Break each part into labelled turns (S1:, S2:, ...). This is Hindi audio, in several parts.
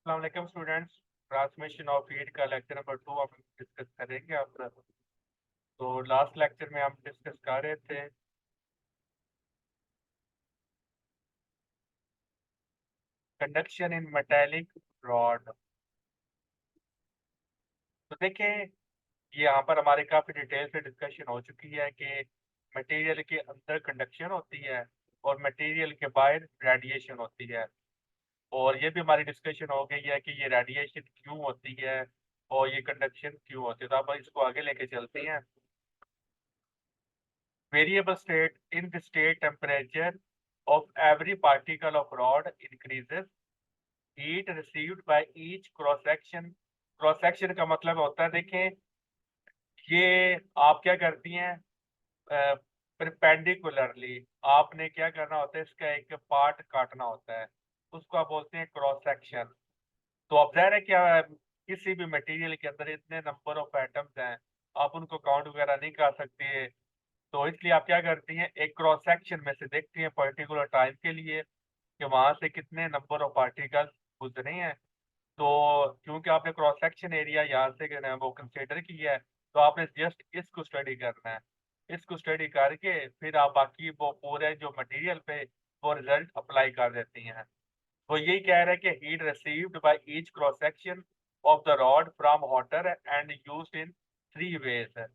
S1: अस्सलाम वालेकुम स्टूडेंट्स। ट्रांसमिशन ऑफ हीट का लेक्चर नंबर 2 हम डिस्कस करेंगे अब। तो लास्ट लेक्चर में हम डिस्कस कर रहे थे कंडक्शन इन मेटेलिक रॉड। तो देखें, ये यहाँ पर हमारे काफ़ी डिटेल से डिस्कशन हो चुकी है कि मटेरियल के अंदर कंडक्शन होती है और मटेरियल के बाहर रेडिएशन होती है। और ये भी हमारी डिस्कशन हो गई है कि ये रेडिएशन क्यों होती है और ये कंडक्शन क्यों होती है। तो अब इसको आगे लेके चलते हैं। Variable state, in the state temperature of every particle of rod increases, heat received by each cross section। Cross section का मतलब होता है, देखें, ये आप क्या करती हैं, परपेंडिकुलरली आपने क्या करना होता है, इसका एक पार्ट काटना होता है, उसको आप बोलते हैं क्रॉस सेक्शन। तो अब ज़ाहिर है क्या, किसी भी मटेरियल के अंदर इतने नंबर ऑफ एटम्स हैं, आप उनको काउंट वगैरह नहीं कर सकते। तो इसलिए आप क्या करती हैं, एक क्रॉस सेक्शन में से देखती हैं पर्टिकुलर टाइम के लिए कि वहां से कितने नंबर ऑफ पार्टिकल गुजरे हैं। तो क्योंकि आपने क्रॉस सेक्शन एरिया यहाँ से वो कंसिडर किया है, तो आपने जस्ट इसको स्टडी करना है। इसको स्टडी करके फिर आप बाकी वो पूरे जो मटेरियल पे वो रिजल्ट अप्लाई कर देती हैं। वो यही कह रहे हैं कि heat received by each cross section of the rod from water and used in three ways.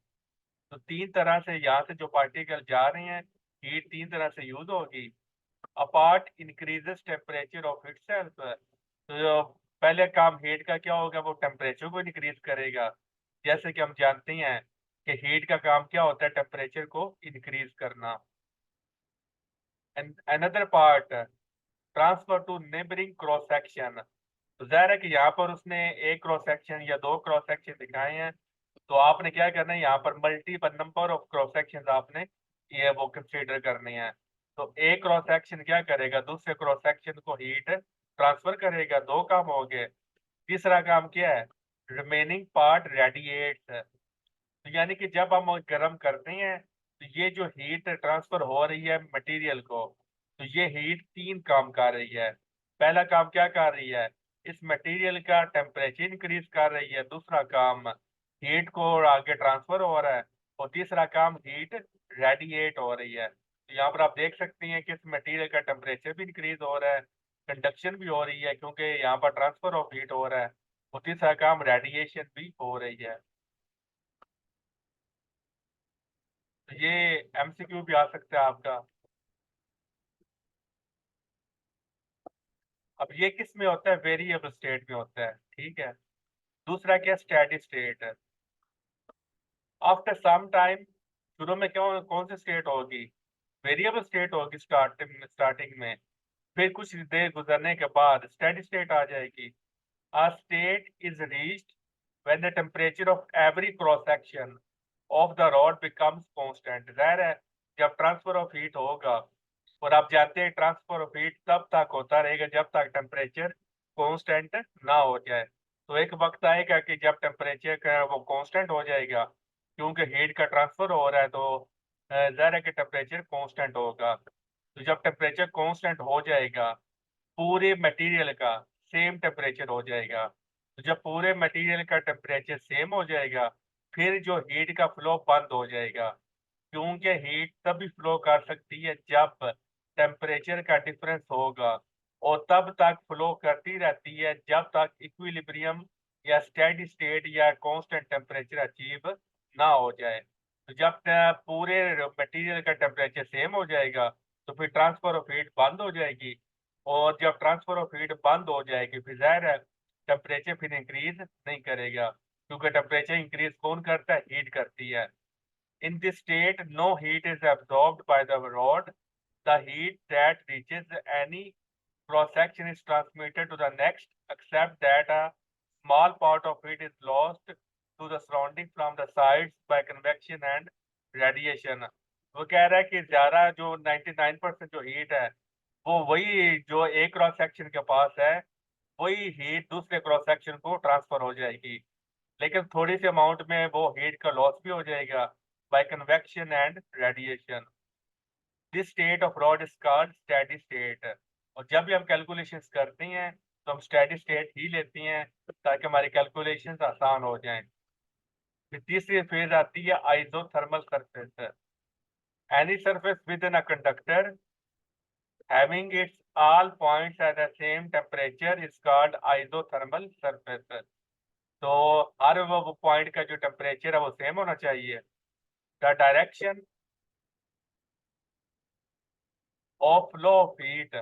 S1: तो तीन तरह से यहाँ से जो पार्टिकल जा रहे हैं, हीट तीन तरह से यूज होगी। Apart increases temperature of itself. तो जो पहले काम हीट का क्या होगा, वो टेम्परेचर को इंक्रीज करेगा। जैसे कि हम जानते हैं कि हीट का काम क्या होता है, टेम्परेचर को इंक्रीज करना। And another part transfer to neighbouring cross section. तो जाहिर है कि यहाँ पर उसने एक क्रॉस सेक्शन या दो क्रॉस सेक्शन दिखाए हैं, तो आपने क्या करना है, यहाँ पर multiple number of cross section आपने ये वो कंसीडर करने हैं। तो एक क्रॉस सेक्शन क्या करेगा, दूसरे क्रॉस सेक्शन को हीट ट्रांसफर करेगा, दो काम हो गए। तीसरा काम क्या है, रिमेनिंग पार्ट रेडिएट्स। तो यानी कि जब हम गर्म करते हैं, तो ये जो हीट ट्रांसफर हो रही है मटेरियल को, तो ये हीट तीन काम कर रही है। पहला काम क्या कर रही है, इस मटेरियल का टेम्परेचर इंक्रीज कर रही है। दूसरा काम, हीट को आगे ट्रांसफर हो रहा है। और तीसरा काम, हीट रेडिएट हो रही है। तो यहाँ पर आप देख सकते हैं कि इस मटेरियल का टेम्परेचर भी इंक्रीज हो रहा है, कंडक्शन भी हो रही है क्योंकि यहाँ पर ट्रांसफर ऑफ हीट हो रहा है। और तीसरा काम, रेडिएशन भी हो रही है। तो ये एमसीक्यू भी आ सकता है आपका। अब ये किस में होता है, वेरिएबल स्टेट में होता है, ठीक है। दूसरा क्या, steady state. After some time, शुरू में क्यों कौन सी स्टेट होगी, वेरिएबल स्टेट होगी स्टार्टिंग में। फिर कुछ देर गुजरने के बाद स्टेडी स्टेट आ जाएगी। A state is reached when the temperature of every cross section of the rod becomes constant। जाहिर है, जब ट्रांसफर ऑफ हीट होगा, और आप जानते हैं ट्रांसफर ऑफ हीट तब तक होता रहेगा जब तक टेम्परेचर कांस्टेंट ना हो जाए। तो एक वक्त आएगा कि जब टेम्परेचर का वो कांस्टेंट हो जाएगा, क्योंकि हीट का ट्रांसफर हो रहा है, तो जाहिर है कि टेम्परेचर कांस्टेंट होगा। तो जब टेम्परेचर कांस्टेंट हो जाएगा, पूरे मटेरियल का सेम टेम्परेचर हो जाएगा। तो जब पूरे मटेरियल का टेम्परेचर सेम हो जाएगा, फिर जो हीट का फ्लो बंद हो जाएगा। क्योंकि हीट तभी फ्लो कर सकती है जब टेम्परेचर का डिफरेंस होगा, और तब तक फ्लो करती रहती है जब तक इक्विलिब्रियम या स्टेडी स्टेट या कांस्टेंट टेम्परेचर अचीव ना हो जाए। तो जब पूरे मटेरियल का टेम्परेचर सेम हो जाएगा, तो फिर ट्रांसफर ऑफ हीट बंद हो जाएगी। और जब ट्रांसफर ऑफ हीट बंद हो जाएगी, फिर जाहिर है टेम्परेचर फिर इंक्रीज नहीं करेगा, क्योंकि टेम्परेचर इंक्रीज कौन करता है, हीट करती है। In this state, no heat is absorbed by the rod. The heat that reaches any cross section is transmitted to the next, except that a small part of it is lost to the surrounding from the sides by convection and radiation। वो कह रहा है कि ज्यादा जो 99% जो हीट है, वो वही जो एक क्रॉस सेक्शन के पास है, वही हीट दूसरे क्रॉस सेक्शन को ट्रांसफर हो जाएगी। लेकिन थोड़ी सी अमाउंट में वो हीट का लॉस भी हो जाएगा by convection and radiation. This state of rod is called steady state. और जब भी हम कैलकुलेशंस करते हैं, तो हम स्टेडी स्टेट ही लेती हैं ताकि हमारी कैलकुलेशंस आसान हो जाएं। फिर तीसरी फेज आती है isothermal surface. Any surface with in a conductor having its all points at the same temperature is called isothermal surface। तो हर वो पॉइंट का जो टेम्परेचर है वो सेम होना चाहिए। The direction of flow of heat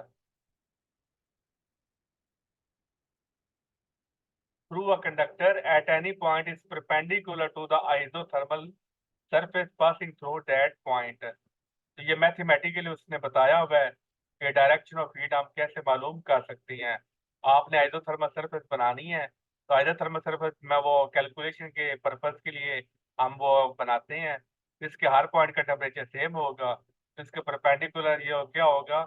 S1: through a conductor at any point is perpendicular to the isothermal surface passing through that point। तो ये मैथमेटिकली उसने बताया हुआ है कि डायरेक्शन ऑफ हीट हम कैसे मालूम कर सकते हैं। आपने आइसोथर्मल सरफेस बनानी है तो आइसोथर्मल सरफेस में वो कैलकुलेशन के पर्पस के लिए हम वो बनाते हैं। इसके हर पॉइंट का टेम्परेचर सेम होगा तो इसके परपेंडिकुलर ये क्या होगा,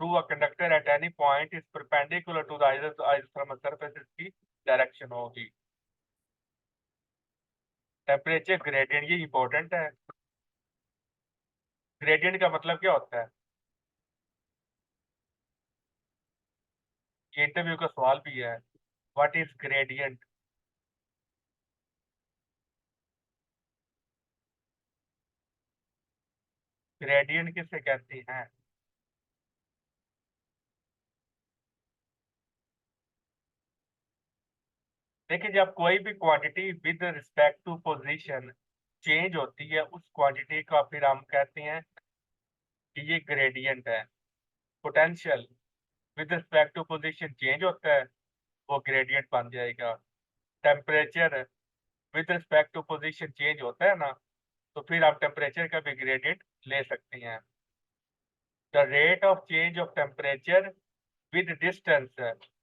S1: through a conductor at any point is perpendicular to the isothermal surface, इसकी डायरेक्शन होगी। टेम्परेचर ग्रेडियंट ये इंपॉर्टेंट है। ग्रेडियंट का मतलब क्या होता है? ये इंटरव्यू का सवाल भी है। What is gradient? ग्रेडियंट किसे कहते हैं? देखिए, जब कोई भी quantity with respect to position change होती है उस क्वांटिटी का फिर हम कहते हैं कि ये ग्रेडियंट है। Potential with respect to position change होता है, वो ग्रेडियंट बन जाएगा। Temperature with respect to position change होता है ना, तो फिर आप टेम्परेचर का भी ग्रेडियंट ले सकते हैं। The rate of change of temperature with distance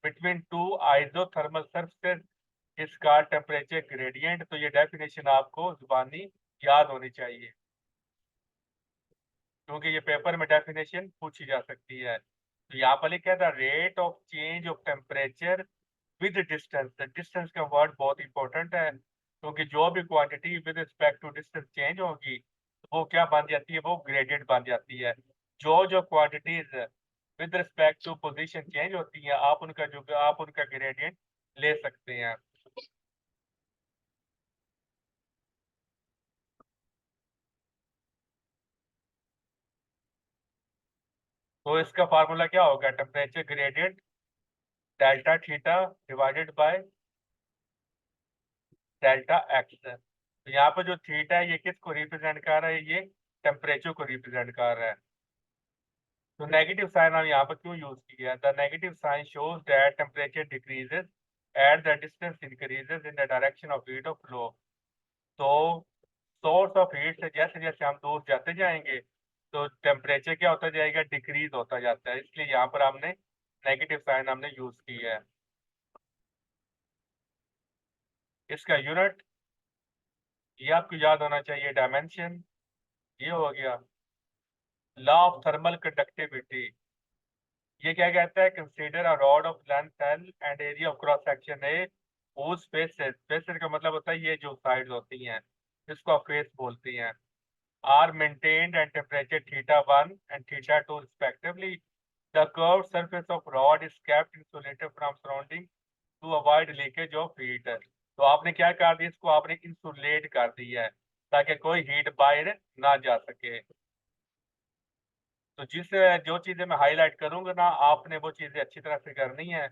S1: between two isothermal surfaces is called temperature gradient। तो ये डेफिनेशन आपको जुबानी याद होनी चाहिए क्योंकि ये पेपर में डेफिनेशन पूछी जा सकती है। तो यहाँ पर लिखा था rate of change of temperature with distance. Distance का वर्ड बहुत इंपॉर्टेंट है क्योंकि जो भी quantity with respect to distance change होगी तो वो क्या बन जाती है, वो ग्रेडियंट बन जाती है। जो जो quantities with respect to position change होती है आप उनका ग्रेडियंट ले सकते हैं। तो इसका फार्मूला क्या होगा? Temperature gradient delta theta divided by delta x. तो यहाँ पर जो थीटा है ये किसको रिप्रेजेंट कर रहा है? ये टेम्परेचर को रिप्रेजेंट कर रहा है। तो नेगेटिव साइन हम यहाँ पर क्यों यूज किया? The negative sign shows that temperature decreases at the distance increases in the direction of heat of flow. तो सोर्स ऑफ हीट से जैसे जैसे हम दूर जाते जाएंगे तो टेम्परेचर क्या होता जाएगा? डिक्रीज होता जाता है। इसलिए यहाँ पर हमने नेगेटिव साइन हमने यूज किया है। इसका यूनिट ये आपको याद होना चाहिए, डायमेंशन ये हो गया। लॉ ऑफ थर्मल कंडक्टिविटी ये क्या कहता है? Consider a rod of length L and area of cross section A whose faces, faces का मतलब होता है ये जो साइड्स होती हैं, इसको आप फेस बोलती हैं, are maintained at temperature θ1 and θ2 respectively। The curved surface of rod is kept insulated from surrounding to avoid leakage of heat। तो आपने क्या कर दिया? इसको आपने इंसुलेट कर दिया है ताकि कोई हीट बाहर ना जा सके। तो जो चीजें मैं हाईलाइट करूंगा ना, आपने वो चीजें अच्छी तरह से करनी है।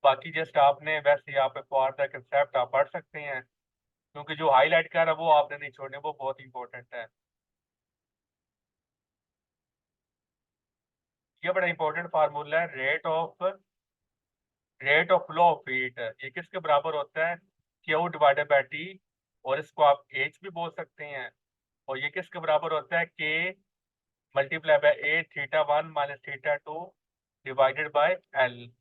S1: बाकी जस्ट आपने वैसे यहाँ पे फॉर द कंसेप्ट आप पढ़ सकते हैं क्योंकि जो हाईलाइट कर रहा है वो आपने नहीं छोड़ने, वो बहुत इंपॉर्टेंट है। ये बड़ा इंपॉर्टेंट फार्मूला है। Rate of flow of heat ये किसके बराबर होता है? क्यू डिवाइडेड बाय टी, और इसको आप एच भी बोल सकते हैं। और ये किसके बराबर होता है? के multiply by A θ1 minus θ2 divided by L.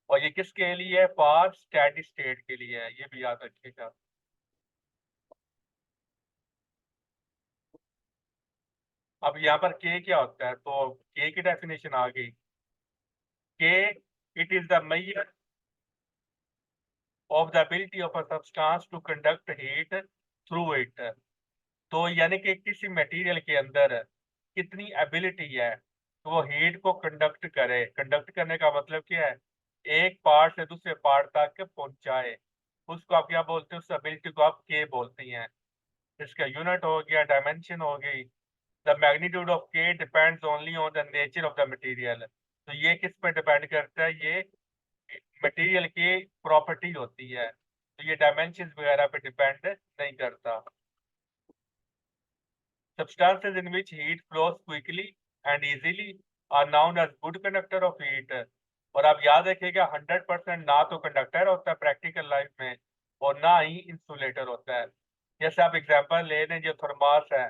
S1: और ये किसके लिए है? फॉर स्टेडी स्टेट के लिए है, ये भी याद रखिएगा। अब यहाँ पर के क्या होता है? तो के की डेफिनेशन आ गई। K it is the measure of the ability of a substance to conduct heat through it. तो यानी कि किसी मटेरियल के अंदर कितनी एबिलिटी है तो वो हीट को कंडक्ट करे। कंडक्ट करने का मतलब क्या है? एक पार्ट से दूसरे पार्ट तक पहुंचाए। उसको आप क्या बोलते हैं? उस एबिलिटी को आप के बोलती हैं। इसका यूनिट हो गया, डायमेंशन हो गई। द मैग्नीट्यूड ऑफ के depends only on the nature of the material. तो ये किस पे डिपेंड करता है? ये मटेरियल की प्रॉपर्टी होती है, तो ये डायमेंशन वगैरह पे डिपेंड नहीं करता। Substances in which heat flows quickly and easily are known as good conductor of heat। और आप याद रखिएगा 100% ना तो कंडक्टर होता है प्रैक्टिकल लाइफ में, और ना ही इंसुलेटर होता है। जैसे आप एग्जांपल ले लें, जो थर्मास है,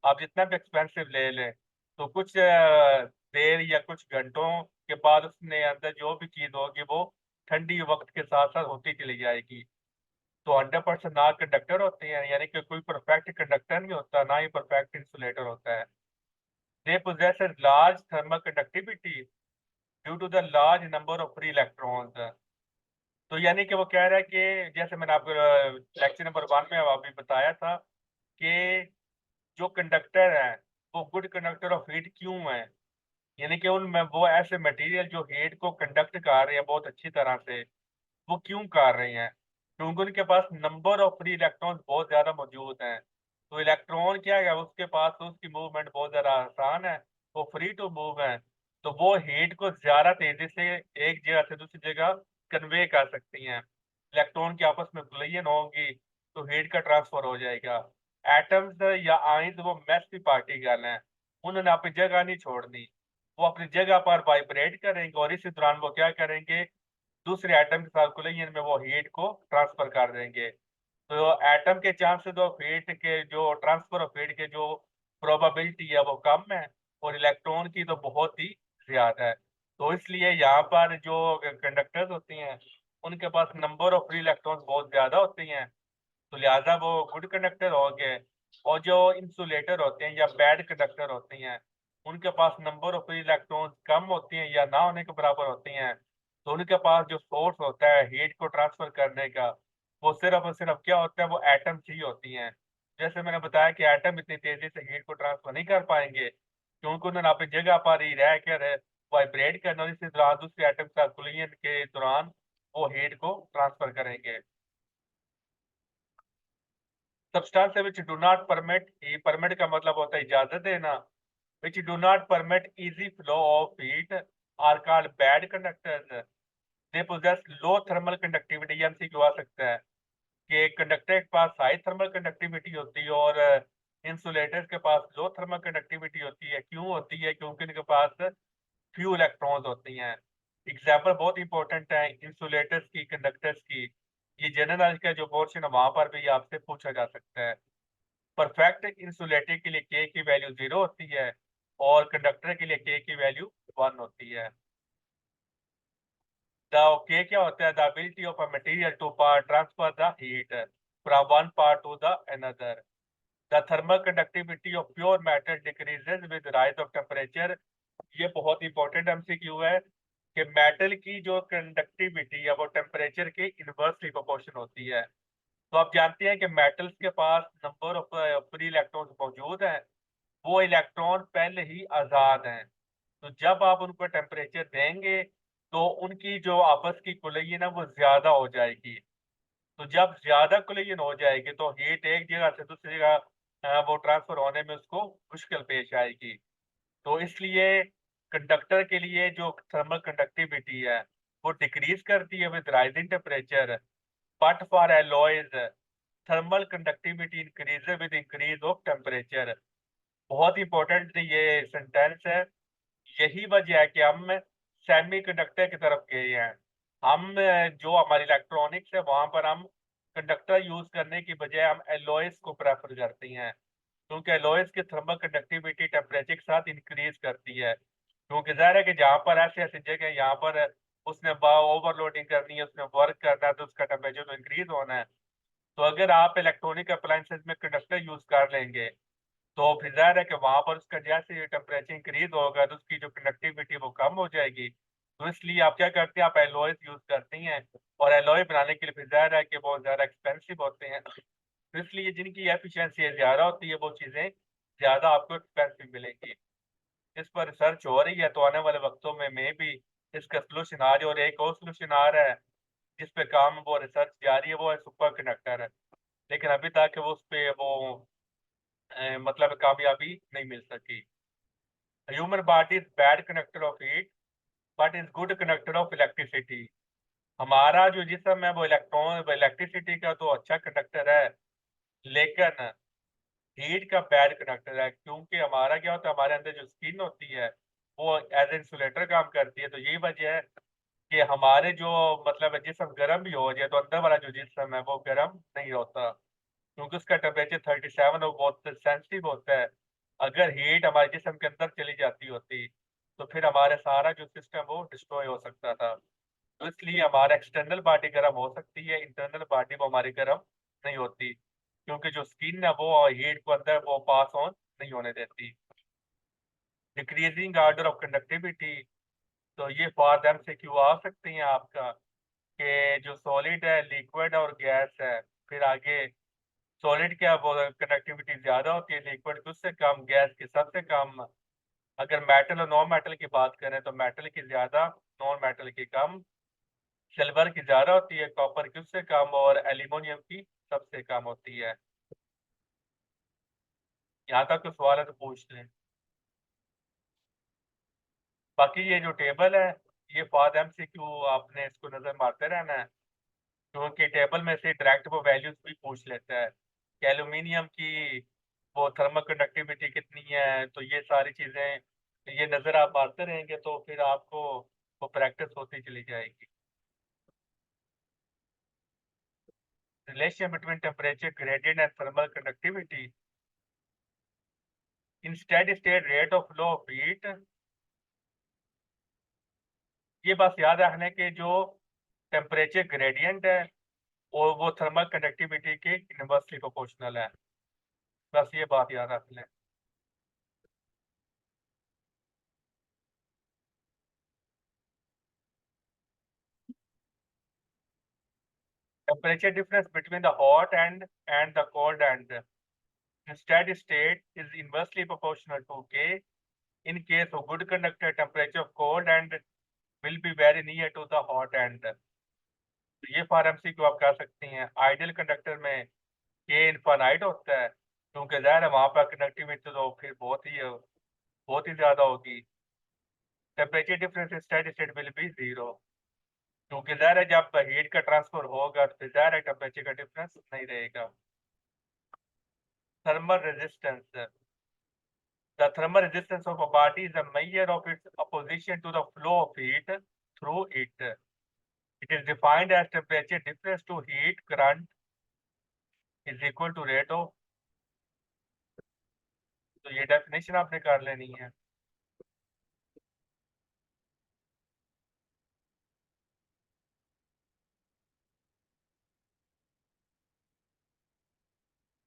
S1: आप जितना भी एक्सपेंसिव ले लें, तो कुछ देर या कुछ घंटों के बाद उसने अंदर जो भी चीज होगी वो ठंडी वक्त के साथ साथ होती चली जाएगी। तो 100% ना कंडक्टर होते हैं, यानी कि कोई परफेक्ट कंडक्टर नहीं होता, ना ही परफेक्ट इंसुलेटर होता है। दे possess a large thermal conductivity due to the large number of free electrons। तो यानी कि वो कह रहा है कि जैसे मैंने आपको लेक्चर नंबर 1 में अभी बताया था कि जो कंडक्टर है वो गुड कंडक्टर ऑफ हीट क्यों है। यानी कि उनमें वो ऐसे मटेरियल जो हीट को कंडक्ट कर रहे हैं बहुत अच्छी तरह से, वो क्यों कर रहे हैं? क्योंकि उनके पास नंबर ऑफ फ्री इलेक्ट्रॉन्स बहुत ज्यादा मौजूद हैं। तो इलेक्ट्रॉन क्या है, उसके पास तो उसकी मूवमेंट बहुत ज्यादा आसान है, वो फ्री टू मूव है। तो वो हीट को ज्यादा तेजी से एक जगह से दूसरी जगह कन्वे कर सकती हैं। इलेक्ट्रॉन की आपस में कोलिजन होगी तो हीट का ट्रांसफर हो जाएगा। एटम्स या आइंस वो मैसिव पार्टिकल हैं, उन्होंने अपनी जगह नहीं छोड़नी, वो अपनी जगह पर वाइब्रेट करेंगे और इसी दौरान वो क्या करेंगे, दूसरे एटम के साथ कोलिजन में वो हीट को ट्रांसफर कर देंगे। तो एटम के चांसेस ऑफ हीट के जो ट्रांसफर ऑफ हीट के जो प्रोबेबिलिटी है वो कम है, और इलेक्ट्रॉन की तो बहुत ही ज्यादा है। तो इसलिए यहाँ पर जो कंडक्टर्स होती हैं उनके पास नंबर ऑफ फ्री इलेक्ट्रॉन्स बहुत ज्यादा होती हैं, तो लिहाजा वो गुड कंडक्टर हो गए। और जो इंसुलेटर होते हैं या बैड कंडक्टर होती हैं, उनके पास नंबर ऑफ फ्री इलेक्ट्रॉन्स कम होती हैं या ना होने के बराबर होती हैं। तो उनके पास जो सोर्स होता है हीट को ट्रांसफर करने का, वो सिर्फ और सिर्फ क्या होता है, वो एटम्स ही होती हैं। जैसे मैंने बताया कि एटम इतनी तेजी से हीट को ट्रांसफर नहीं कर पाएंगे, क्योंकि उन्होंने अपनी जगह पर ही रह कर वाइब्रेट करना, और इसी दौरान दूसरे एटम का कोलिजन के दौरान वो हीट को ट्रांसफर करेंगे। Substances which do not permit, ये permit का मतलब होता है इजाजत देना, which do not permit easy flow of heat are called bad conductors। they possess low thermal conductivity। ये MCQ आ सकता है कि कंडक्टर के पास हाई थर्मल कंडक्टिविटी होती है और इंसुलेटर्स के पास लो थर्मल कंडक्टिविटी होती है। क्यों होती है? क्योंकि इनके पास फ्यू इलेक्ट्रॉन्स होती हैं। एग्जाम्पल बहुत इंपॉर्टेंट है इंसुलेटर्स की, कंडक्टर्स की। ये जनरल नॉलेज का जो पोर्शन है वहां पर भी आपसे पूछा जा सकता है। परफेक्ट इंसुलेटर के लिए के की वैल्यू 0 होती है, और कंडक्टर के लिए के की वैल्यू 1 होती है। द के क्या होता है? The ability of a material to transfer the heat from one part to the another. The thermal conductivity of pure metal decreases with rise of temperature. ये बहुत इंपॉर्टेंट एमसीक्यू है कि मेटल की जो कंडक्टिविटी है वो टेम्परेचर के इनवर्सली प्रोपोर्शन होती है। तो आप जानते हैं कि मेटल्स के पास नंबर ऑफ फ्री इलेक्ट्रॉन्स मौजूद हैं, वो इलेक्ट्रॉन पहले ही आज़ाद हैं। तो जब आप उनको टेम्परेचर देंगे तो उनकी जो आपस की कोलिजन है वो ज्यादा हो जाएगी। तो जब ज्यादा कोलिजन हो जाएगी तो हीट एक जगह से दूसरी जगह वो ट्रांसफर होने में उसको मुश्किल पेश आएगी। तो इसलिए कंडक्टर के लिए जो थर्मल कंडक्टिविटी है वो डिक्रीज करती है with rising temperature. But for alloys thermal conductivity increase with increase of temperature. बहुत इंपॉर्टेंट ये सेंटेंस है। यही वजह है कि हम सेमीकंडक्टर की तरफ गए हैं। हम जो हमारी इलेक्ट्रॉनिक्स है वहां पर हम कंडक्टर यूज करने की बजाय हम एलॉयज को प्रेफर करते हैं, क्योंकि एलॉयज की थर्मल कंडक्टिविटी टेम्परेचर के साथ इंक्रीज करती है। क्योंकि जाहिर है कि जहाँ पर ऐसे ऐसी जगह यहाँ पर उसने ओवरलोडिंग करनी है, उसने वर्क करना है, तो उसका टेम्परेचर तो इंक्रीज होना है। तो अगर आप इलेक्ट्रॉनिक अप्लायंसेज में कंडक्टर यूज कर लेंगे तो फिर जाहिर है कि वहां पर उसका जैसे टेम्परेचर इंक्रीज होगा तो उसकी जो कंडक्टिविटी वो कम हो जाएगी। तो इसलिए आप क्या करते हैं, आप एलॉयज यूज करती हैं, और एलॉय बनाने के लिए फिर जाहिर है कि बहुत ज्यादा एक्सपेंसिव होते हैं। तो इसलिए जिनकी एफिशिएंसी ज्यादा होती है वो चीजें ज्यादा आपको एक्सपेंसिव मिलेंगी। इस पर रिसर्च हो रही है, तो आने वाले वक्तों में भी इसका सोल्यूशन आ रही है। और एक और सोल्यूशन आ रहा है जिस पे काम वो रिसर्च जारी है, वो है सुपर कंडक्टर है। लेकिन अभी तक वो उस पे वो मतलब कामयाबी नहीं मिल सकी। Human body is bad conductor of heat but is good conductor of electricity. हमारा जो जिस्म है वो इलेक्ट्रिसिटी का तो अच्छा कंडक्टर है, लेकिन हीट का बैड कंडक्टर है। क्योंकि हमारा क्या होता है, हमारे अंदर जो स्किन होती है वो एज इंसुलेटर काम करती है। तो यही वजह है कि हमारे जो मतलब जिस्म गर्म भी हो जाए तो अंदर वाला जो जिस्म है वो गर्म नहीं होता, क्योंकि उसका टेम्परेचर 37 और बहुत सेंसिटिव होता है। अगर हीट हमारे जिस्म के अंदर चली जाती होती तो फिर हमारे सारा जो सिस्टम वो डिस्ट्रॉय हो सकता था। तो इसलिए हमारा एक्सटर्नल बॉडी गर्म हो सकती है, इंटरनल बॉडी वो हमारी गर्म नहीं होती, क्योंकि जो स्किन है वो हीट को अंदर वो पास ऑन नहीं होने देती। डिक्रीजिंग ऑर्डर ऑफ कंडक्टिविटी, तो ये फॉर देम से क्यों आ सकती हैं आपका कि जो सॉलिड है, लिक्विड और गैस है, फिर आगे सॉलिड क्या वो कंडक्टिविटी ज़्यादा होती है, लिक्विड की उससे कम, गैस की सबसे कम। अगर मेटल और नॉन मेटल की बात करें तो मेटल की ज़्यादा, नॉन मेटल की कम। सिल्वर की ज़्यादा होती है, कॉपर की उससे कम, और एल्यूमिनियम की सबसे कम होती है। यहाँ तक तो सवाल है तो पूछ लें। बाकी ये जो टेबल है ये फॉर एमसीक्यू आपने इसको नज़र मारते रहना है, क्योंकि टेबल में से डायरेक्ट वो वैल्यूज भी पूछ लेता है कि एल्यूमिनियम की वो थर्मल कंडक्टिविटी कितनी है। तो ये सारी चीज़ें ये नज़र आप मारते रहेंगे तो फिर आपको वो प्रैक्टिस होती चली जाएगी। Relation between temperature gradient and thermal conductivity in steady state rate of flow of heat. ये बस याद रखने के जो टेम्परेचर ग्रेडियंट है और वो थर्मल कंडक्टिविटी के इनवर्सली प्रोपोर्शनल है। बस ये बात याद रख लें। Temperature difference between the hot end and the cold end in steady state is inversely proportional to K. In case of good conductor, temperature of cold end will be very near to the hot end. तो ये फॉर एमसीक्यू आप कह सकते हैं। आइडियल कंडक्टर में K इनफाइनाइट होता है, क्योंकि ज़ाहिर है वहाँ पर कंडक्टिविटी तो फिर बहुत ही ज़्यादा होगी। Temperature difference in steady state will be zero, क्योंकि ज़ाहिर है जब हीट का ट्रांसफर होगा तो फिर ज़ाहिर है टेम्परेचर का डिफरेंस नहीं रहेगा। Thermal resistance, the thermal resistance of a body is a measure of its opposition to the flow of heat through it. It is defined as temperature difference to heat current is equal to rate of। तो ये डेफिनेशन आपने कर लेनी है।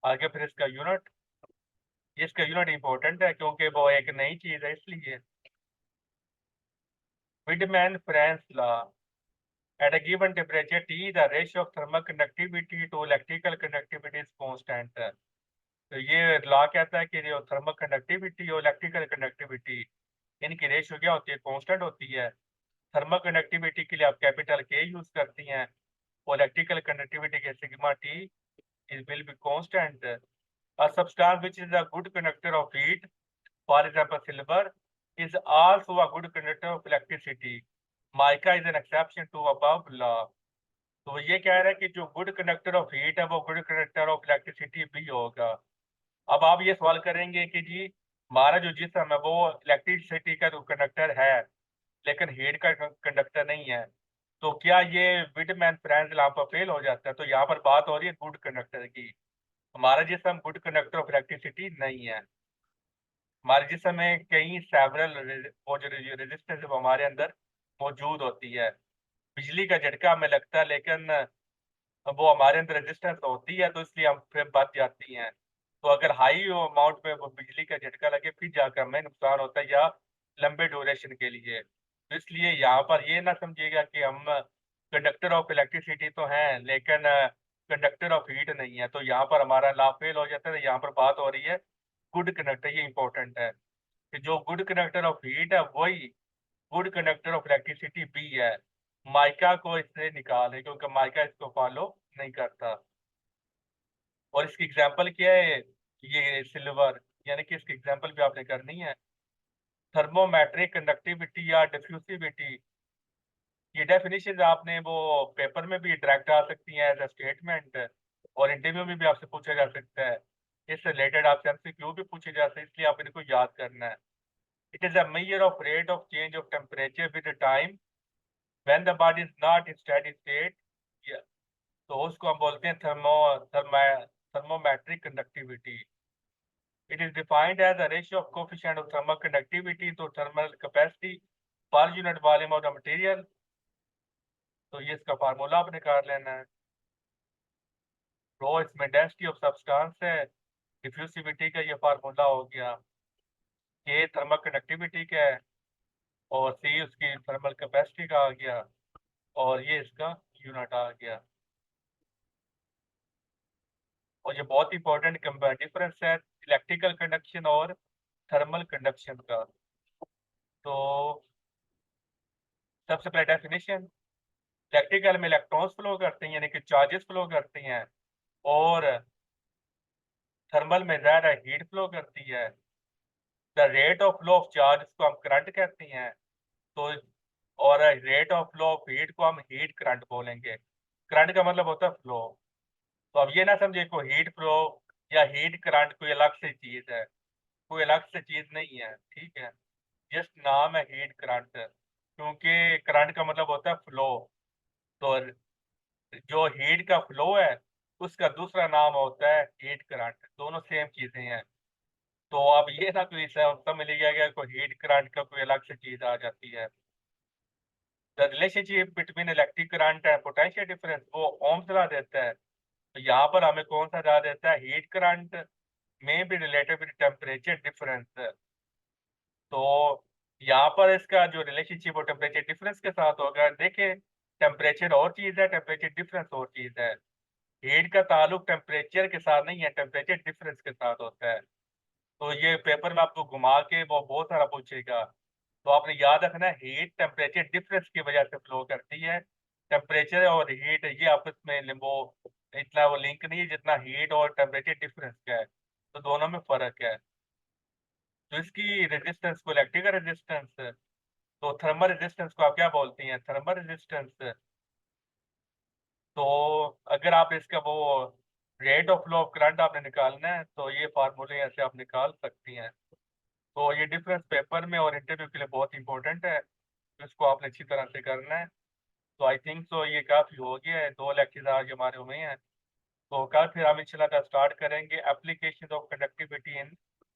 S1: आगे फिर इसका यूनिट इंपॉर्टेंट है क्योंकि वो एक नई चीज है, इसलिए Wiedemann France law, at a given temperature T, the ratio of thermal conductivity to electrical conductivity is constant। तो ये लॉ कहता है कि जो थर्मल कंडक्टिविटी और इलेक्ट्रिकल कंडक्टिविटी इनकी रेशियो क्या होती है, कांस्टेंट होती है। थर्मल कंडक्टिविटी के लिए आप कैपिटल के यूज करती हैं और इलेक्ट्रिकल कंडक्टिविटी के sigma T is will be constant. A substance which is a good conductor of heat, for example silver, is also a good conductor of electricity. Mica is an exception to above law. तो ये कह रहा है कि जो गुड कंडक्टर ऑफ हीट है वो गुड कंडक्टर ऑफ इलेक्ट्रिसिटी भी होगा। अब आप ये सवाल करेंगे कि जी हमारा जो जिस्म है वो इलेक्ट्रिसिटी का जो कंडक्टर है लेकिन हीट का कंडक्टर नहीं है, तो क्या ये विडमैन फ्रांस यहाँ पर फेल हो जाता है? तो यहाँ पर बात हो रही है गुड कंडक्टर की। हमारा जिस्म गुड कंडक्टर ऑफ इलेक्ट्रिसिटी नहीं है। हमारे जिस्म में कई सेवरल वो जो रेजिस्टेंस हमारे अंदर मौजूद होती है। बिजली का झटका हमें लगता है लेकिन वो हमारे अंदर रेजिस्टेंस होती है, तो इसलिए हम फिर बच जाती हैं। तो अगर हाई अमाउंट में वो बिजली का झटका लगे फिर जाकर हमें नुकसान होता है, या लंबे ड्यूरेशन के लिए। तो इसलिए यहाँ पर ये ना समझिएगा कि हम कंडक्टर ऑफ इलेक्ट्रिसिटी तो हैं लेकिन कंडक्टर ऑफ हीट नहीं है, तो यहाँ पर हमारा लॉ फेल हो जाता है। यहाँ पर बात हो रही है गुड कंडक्टर, ये इंपॉर्टेंट है। कि जो गुड कंडक्टर ऑफ हीट है वही गुड कंडक्टर ऑफ इलेक्ट्रिसिटी भी है। माइका को इससे निकाल है क्योंकि माइका इसको फॉलो नहीं करता। और इसकी एग्जांपल क्या है? ये सिल्वर, यानी कि इसकी एग्जांपल भी आपने करनी है। थर्मोमेट्रिक कंडक्टिविटी या डिफ्यूसिविटी, ये डेफिनेशन आपने वो पेपर में भी डायरेक्ट आ सकती हैं एज अ स्टेटमेंट, और इंटरव्यू में भी आपसे पूछा जा सकता है। इससे रिलेटेड आपसे एमसीक्यू भी पूछे जाते हैं, इसलिए आप इनको याद करना है। It is a measure of rate of change of temperature with time when the body is not in steady state. तो उसको हम बोलते हैं thermometric conductivity. It is defined as a ratio of coefficient of thermal conductivity to thermal capacity per unit volume of the material. तो ये इसका फार्मूला आपने निकाल लेना है। रो इसमें डेंसिटी ऑफ सब्सटेंस है, डिफ्यूसिविटी का ये फार्मूला हो गया, के थर्मल कंडक्टिविटी का है, और सी उसकी थर्मल कैपेसिटी का आ गया, और ये इसका यूनिट आ गया। और ये बहुत इंपॉर्टेंट डिफरेंस है इलेक्ट्रिकल कंडक्शन और थर्मल कंडक्शन का। तो सबसे पहले डेफिनेशन, इलेक्ट्रिकल में इलेक्ट्रॉन्स फ्लो करते हैं यानी कि चार्जेस फ्लो करते हैं, और थर्मल में ज़्यादा हीट फ्लो करती है। The rate of flow of charge को हम करंट कहते हैं, तो और rate of flow of heat को हम हीट करंट बोलेंगे। करंट का मतलब होता है फ्लो। तो अब ये ना समझे को हीट फ्लो या हीट करंट कोई अलग से चीज है, कोई अलग से चीज नहीं है, ठीक है। जस्ट नाम है हीट करंट, क्योंकि करंट का मतलब होता है फ्लो। तो जो हीट का फ्लो है उसका दूसरा नाम होता है हीट करंट, दोनों सेम चीजें हैं। तो अब ये ना कोई समझ लिया गया कोई हीट करंट का कोई अलग से चीज आ जाती है। The relationship between electric current and potential difference वो ओम्स लॉ देता है। तो यहाँ पर हमें कौन सा लॉ देता है? हीट करंट में भी रिलेटेड विद टेम्परेचर डिफरेंस। तो यहाँ पर इसका जो रिलेशनशिप वो टेम्परेचर डिफरेंस के साथ होगा। देखिए, टेम्परेचर और चीज है, टेम्परेचर डिफरेंस और चीज है। हीट का ताल्लुक टेम्परेचर के साथ नहीं है, टेम्परेचर डिफरेंस के साथ होता है। तो ये पेपर में आपको घुमा के वो बहुत सारा पूछेगा। तो आपने याद रखना है हीट टेम्परेचर डिफरेंस की वजह से फ्लो करती है। टेम्परेचर और हीट ये आपस में वो इतना वो लिंक नहीं है जितना हीट और टेम्परेचर डिफरेंस का है। तो दोनों में फर्क है। तो इसकी रेजिस्टेंस को इलेक्ट्रिकल रेजिस्टेंस, तो थर्मल रेजिस्टेंस को आप क्या बोलती हैं? Thermal resistance. तो अगर आप इसका वो rate of flow of current आपने निकालना है तो ये फार्मूले ऐसे आप निकाल सकती हैं। तो ये डिफरेंस पेपर में और इंटरव्यू के लिए बहुत इंपॉर्टेंट है, तो इसको आपने अच्छी तरह से करना है। तो आई थिंक सो ये काफ़ी हो गया है, 2 लेक्चर आज हमारे हुए हैं। तो कल फिर हम इंशाल्लाह स्टार्ट करेंगे application of conductivity in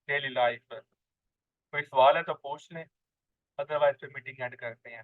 S1: daily life. कोई सवाल है तो पूछ लें, अदरवाइज फिर मीटिंग एंड करते हैं।